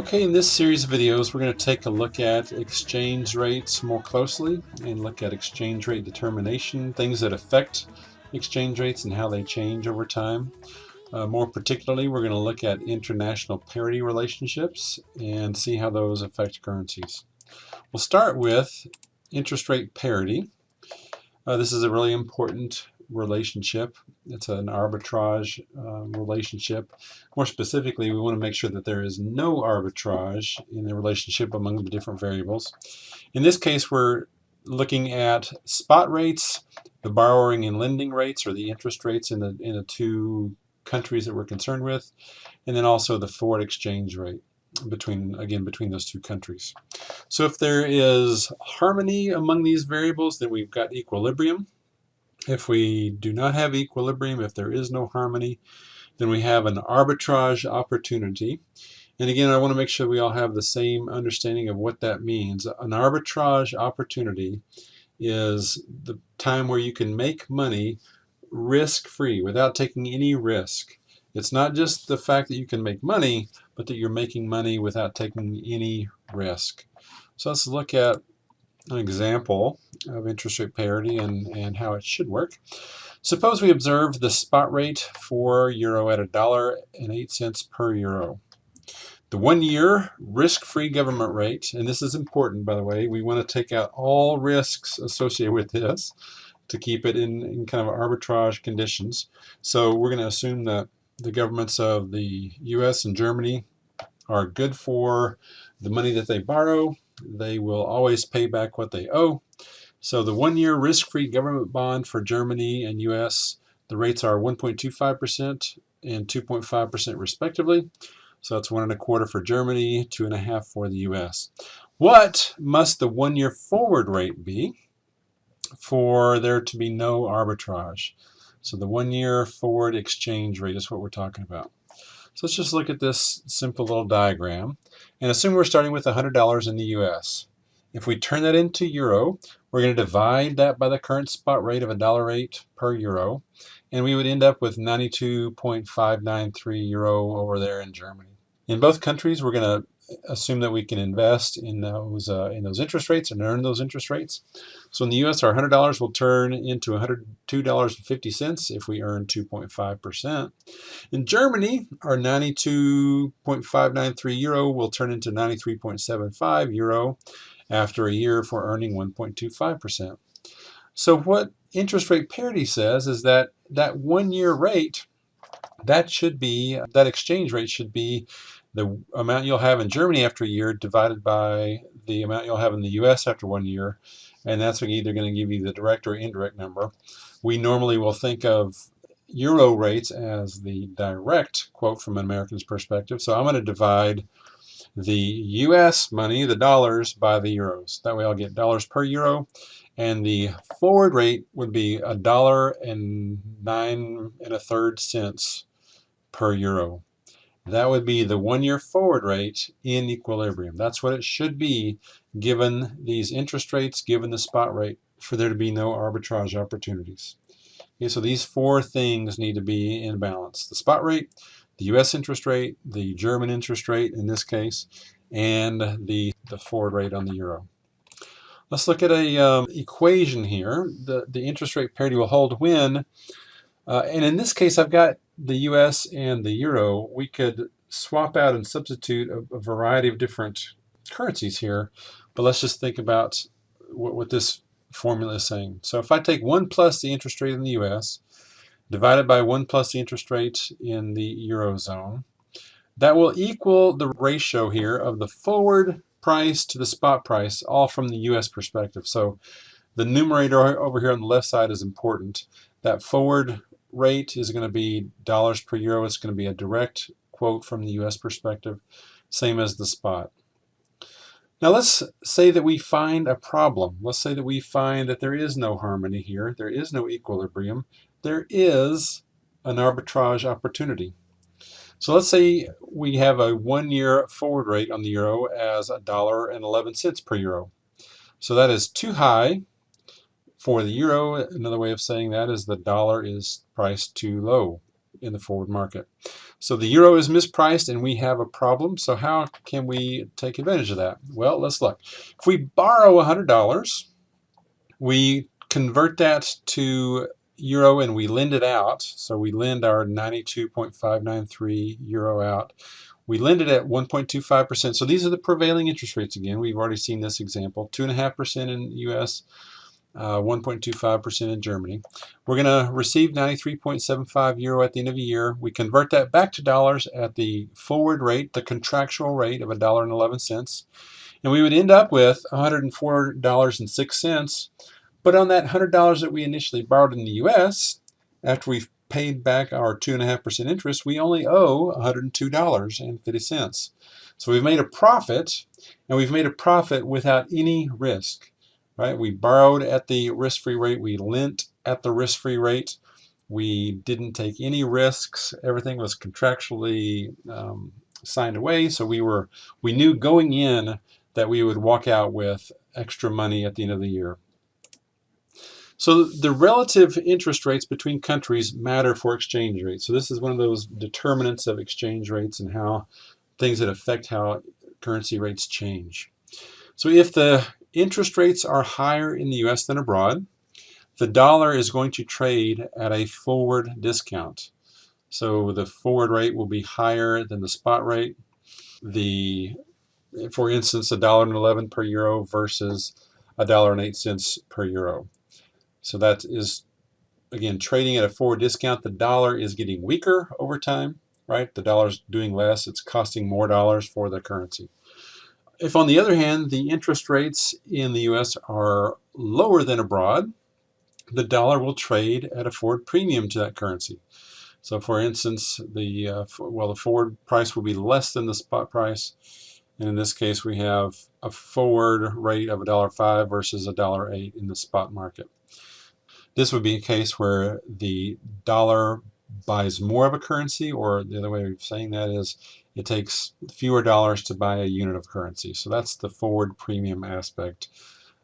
Okay, in this series of videos, we're going to take a look at exchange rates more closely and look at exchange rate determination, things that affect exchange rates and how they change over time. More particularly, we're going to look at international parity relationships and see how those affect currencies. We'll start with interest rate parity. This is a really important relationship. It's an arbitrage relationship. More specifically, we want to make sure that there is no arbitrage in the relationship among the different variables. In this case, we're looking at spot rates, the borrowing and lending rates, or the interest rates in the two countries that we're concerned with, and then also the forward exchange rate between those two countries. So if there is harmony among these variables, then we've got equilibrium. If we do not have equilibrium, if there is no harmony, then we have an arbitrage opportunity. And again, I want to make sure we all have the same understanding of what that means. An arbitrage opportunity is the time where you can make money risk-free, without taking any risk. It's not just the fact that you can make money, but that you're making money without taking any risk. So let's look at an example of interest rate parity and how it should work. Suppose we observe the spot rate for euro at $1.08 per euro. The 1-year risk-free government rate, and this is important, by the way, we want to take out all risks associated with this to keep it in kind of arbitrage conditions. So we're going to assume that the governments of the US and Germany are good for the money that they borrow. They will always pay back what they owe. So the 1-year risk-free government bond for Germany and US, the rates are 1.25% and 2.5% respectively. So that's 1.25% for Germany, 2.5% for the US. What must the 1-year forward rate be for there to be no arbitrage? So the 1-year forward exchange rate is what we're talking about. So let's just look at this simple little diagram and assume we're starting with $100 in the US. If we turn that into euro, we're going to divide that by the current spot rate of $1.08 per euro, and we would end up with 92.593 euro over there in Germany. In both countries, we're going to assume that we can invest in those interest rates and earn those interest rates. So in the US, our $100 will turn into $102.50 if we earn 2.5%. In Germany, our 92.593 euro will turn into 93.75 euro after a year for earning 1.25%. So what interest rate parity says is that 1-year rate, that exchange rate should be the amount you'll have in Germany after a year divided by the amount you'll have in the US after 1 year, and that's either going to give you the direct or indirect number. We normally will think of euro rates as the direct quote from an American's perspective, so I'm going to divide the US money, the dollars, by the euros. That way I'll get dollars per euro, and the forward rate would be $1.09 per euro. That would be the 1-year forward rate in equilibrium. That's what it should be given these interest rates, given the spot rate, for there to be no arbitrage opportunities. Okay, so these 4 things need to be in balance: the spot rate, the US interest rate, the German interest rate in this case, and the forward rate on the euro. Let's look at a equation here. The interest rate parity will hold when, and in this case I've got the US and the euro. We could swap out and substitute a variety of different currencies here, but let's just think about what this formula is saying. So if I take 1 plus the interest rate in the US divided by 1 plus the interest rate in the Eurozone, that will equal the ratio here of the forward price to the spot price, all from the US perspective. So the numerator over here on the left side is important. That forward rate is going to be dollars per euro. It's going to be a direct quote from the US perspective, same as the spot. Now let's say that we find a problem. Let's say that we find that there is no harmony here. There is no equilibrium. There is an arbitrage opportunity. So let's say we have a 1-year forward rate on the euro as $1.11 per euro. So that is too high for the euro. Another way of saying that is the dollar is priced too low. in the forward market. So the euro is mispriced and we have a problem. So how can we take advantage of that? Well, let's look. If we borrow $100, we convert that to euro and we lend it out. So we lend our 92.593 euro out. We lend it at 1.25%. So these are the prevailing interest rates again. We've already seen this example. 2.5% in the US, 1.25% in Germany. We're going to receive 93.75 euro at the end of the year. We convert that back to dollars at the forward rate, the contractual rate of $1.11. And we would end up with $104.06. But on that $100 that we initially borrowed in the US, after we've paid back our 2.5% interest, we only owe $102.50. So we've made a profit, and we've made a profit without any risk. Right? We borrowed at the risk-free rate. We lent at the risk-free rate. We didn't take any risks. Everything was contractually signed away. So we knew going in that we would walk out with extra money at the end of the year. So the relative interest rates between countries matter for exchange rates. So this is one of those determinants of exchange rates and how things that affect how currency rates change. So if the interest rates are higher in the US than abroad, the dollar is going to trade at a forward discount. So the forward rate will be higher than the spot rate. For instance, $1.11 per euro versus $1.08 per euro. So that is, again, trading at a forward discount. The dollar is getting weaker over time, right? The dollar's doing less. It's costing more dollars for the currency. If, on the other hand, the interest rates in the U.S. are lower than abroad, the dollar will trade at a forward premium to that currency. So, for instance, the forward price will be less than the spot price. And in this case, we have a forward rate of $1.05 versus $1.08 in the spot market. This would be a case where the dollar buys more of a currency, or the other way of saying that is it takes fewer dollars to buy a unit of currency. So that's the forward premium aspect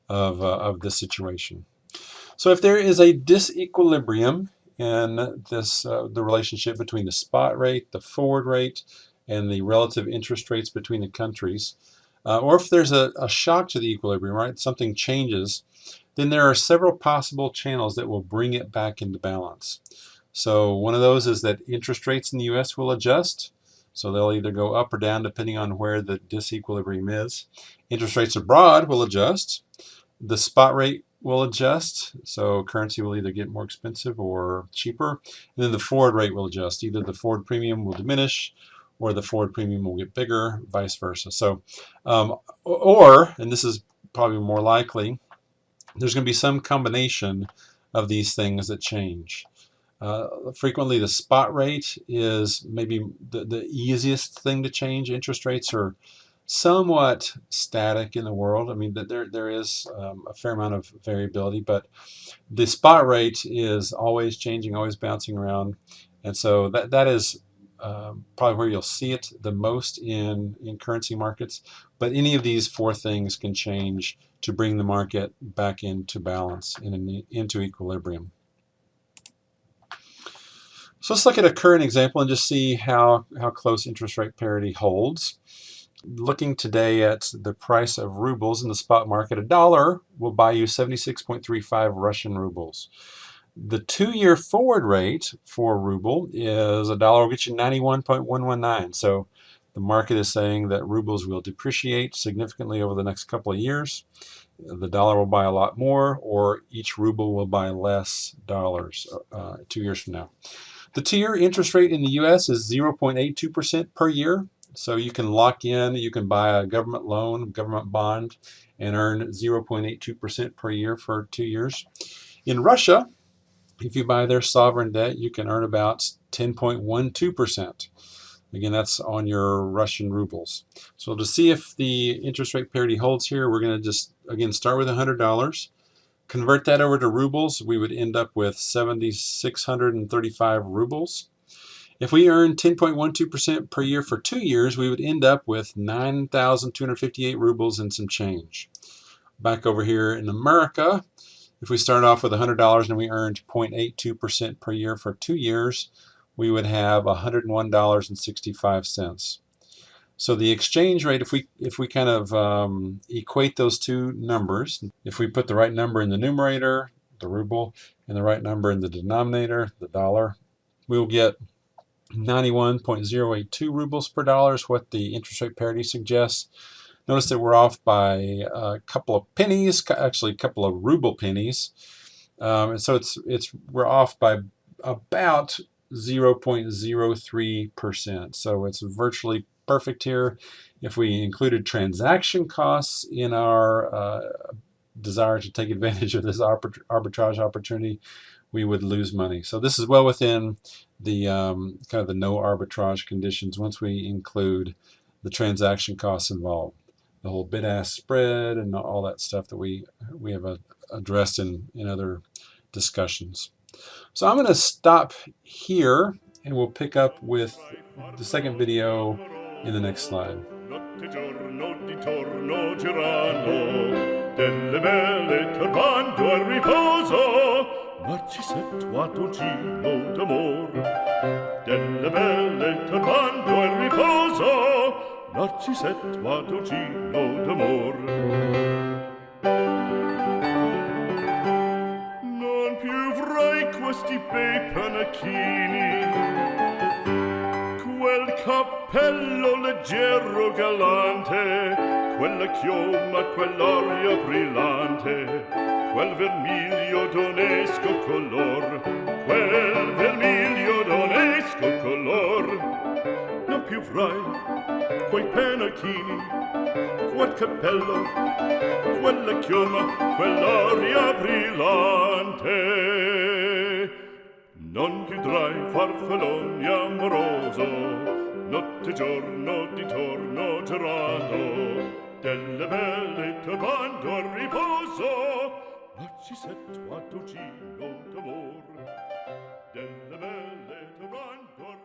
of this situation. So if there is a disequilibrium in this, the relationship between the spot rate, the forward rate, and the relative interest rates between the countries, or if there's a shock to the equilibrium, right, something changes, then there are several possible channels that will bring it back into balance. So one of those is that interest rates in the U.S. will adjust. So they'll either go up or down depending on where the disequilibrium is. Interest rates abroad will adjust. The spot rate will adjust. So currency will either get more expensive or cheaper. And then the forward rate will adjust. Either the forward premium will diminish or the forward premium will get bigger, vice versa. So, and this is probably more likely, there's going to be some combination of these things that change. Frequently, the spot rate is maybe the easiest thing to change. Interest rates are somewhat static in the world. I mean, there is a fair amount of variability, but the spot rate is always changing, always bouncing around. And so that is probably where you'll see it the most in currency markets. But any of these four things can change to bring the market back into balance, into equilibrium. So let's look at a current example and just see how close interest rate parity holds. Looking today at the price of rubles in the spot market, $1 will buy you 76.35 Russian rubles. The 2-year forward rate for ruble is $1 will get you 91.119. So the market is saying that rubles will depreciate significantly over the next couple of years. The dollar will buy a lot more, or each ruble will buy less dollars 2 years from now. The 2-year interest rate in the U.S. is 0.82% per year. So you can lock in, you can buy a government loan, government bond, and earn 0.82% per year for 2 years. In Russia, if you buy their sovereign debt, you can earn about 10.12%. Again, that's on your Russian rubles. So to see if the interest rate parity holds here, we're going to just, again, start with $100. Convert that over to rubles, we would end up with 7,635 rubles. If we earn 10.12% per year for 2 years, we would end up with 9,258 rubles and some change. Back over here in America, if we start off with $100 and we earned 0.82% per year for 2 years, we would have $101.65. So the exchange rate, if we kind of equate those two numbers, if we put the right number in the numerator, the ruble, and the right number in the denominator, the dollar, we will get 91.082 rubles per dollar is what the interest rate parity suggests. Notice that we're off by a couple of pennies, actually a couple of ruble pennies. And so we're off by about 0.03%. So it's virtually perfect here. If we included transaction costs in our desire to take advantage of this arbitrage opportunity, we would lose money. So this is well within the kind of the no arbitrage conditions once we include the transaction costs involved, the whole bid-ask spread and all that stuff that we have addressed in other discussions. So I'm going to stop here, and we'll pick up with the second video in the next slide. Delle belle turbando al riposo, Narcisetto d'amor. Delle belle turbando al riposo, Narcisetto d'amor. Non più avrai questi bei panacchini, quel cappello leggero galante, quella chioma, quell'aria brillante, quel vermiglio d'onesco color, quel vermiglio d'onesco color. Non più avrai quei pennacchini, quel cappello, quella chioma, quell'aria brillante. Non più drai farfallone amoroso, notte giorno di torno girando, delle belle turbando al riposo, Narcisetto a Dugino d'amor. Delle belle turbando al